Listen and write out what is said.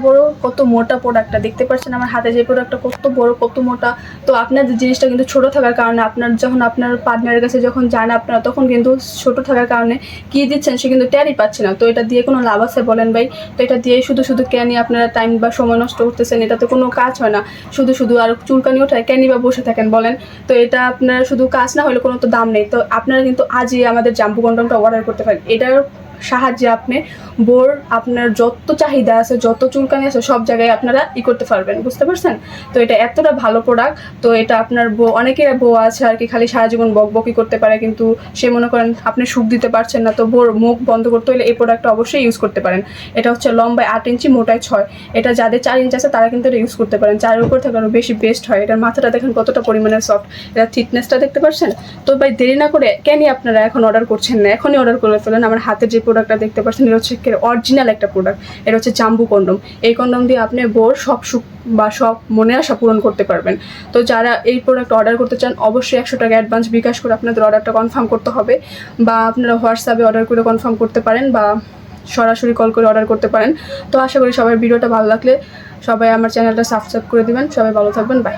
বড় কত মোটা প্রোডাক্টটা দেখতে পাচ্ছেন আমার হাতে যে প্রোডাক্টটা কত বড় কত মোটা। তো আপনার জিনিসটা কিন্তু ছোট থাকার কারণে আপনার যখন আপনার পার্টনারের কাছে যখন যান আপনারা তখন কিন্তু ছোট থাকার কারণে কী দিচ্ছেন সে কিন্তু ট্যারই পাচ্ছে না। তো এটা দিয়ে কোনো লাভ আছে বলেন ভাই? তো এটা দিয়ে শুধু ক্যানি আপনারা টাইম বা সময় নষ্ট করতেছেন, এটাতে কোনো কাজ হয় না। শুধু আর চুলকানি ওঠায় ক্যানি বা বসে থাকেন বলেন? তো এটা আপনার শুধু কাজ না হলে কোনো তো দাম নেই। তো আপনারা কিন্তু আজই আমাদের জাম্বু কন্ডমটা অর্ডার করতে পারেন। এটার সাহায্যে আপনি বোর আপনার যত চাহিদা আছে যত চুলকানি আছে সব জায়গায় আপনারা করতে পারবেন, বুঝতে পারছেন? তো এটা এতটা ভালো প্রোডাক্ট। তো এটা আপনার অনেকের বউ আছে আর কি খালি সারা জীবন বকবকি করতে পারে, কিন্তু সে মনে করেন আপনি সুখ দিতে পারছেন না, তো বোর মুখ বন্ধ করতে হলে এই প্রোডাক্টটা অবশ্যই ইউজ করতে পারেন। এটা হচ্ছে লম্বায় 8 ইঞ্চি মোটায় 6। এটা যাদের 4 ইঞ্চি আছে তারা কিন্তু এটা ইউজ করতে পারেন। 4-এর উপর থেকে আরও বেশি বেস্ট হয়। এটার মাথাটা দেখেন কতটা পরিমাণে সফট, এটা থিকনেসটা দেখতে পাচ্ছেন? তো ভাই দেরি না করে কেন আপনারা এখন অর্ডার করছেন না? এখনই অর্ডার করে ফেলেন। আমার হাতে যে প্রোডাক্টটা দেখতে পাচ্ছেন এটা হচ্ছে অরিজিনাল একটা প্রোডাক্ট। এটা হচ্ছে জাম্বু কন্ডম। এই কন্ডম দিয়ে আপনি বোর সব সুখ বা সব মনের আশা পূরণ করতে পারবেন। তো যারা এই প্রোডাক্ট অর্ডার করতে চান অবশ্যই 100 টাকা অ্যাডভান্স বিকাশ করে আপনাদের অর্ডারটা কনফার্ম করতে হবে, বা আপনারা হোয়াটসঅ্যাপে অর্ডার করে কনফার্ম করতে পারেন, বা সরাসরি কল করে অর্ডার করতে পারেন। তো আশা করি সবার ভিডিওটা ভালো লাগলে সবাই আমার চ্যানেলটা সাবস্ক্রাইব করে দিবেন। সবাই ভালো থাকবেন, বাই।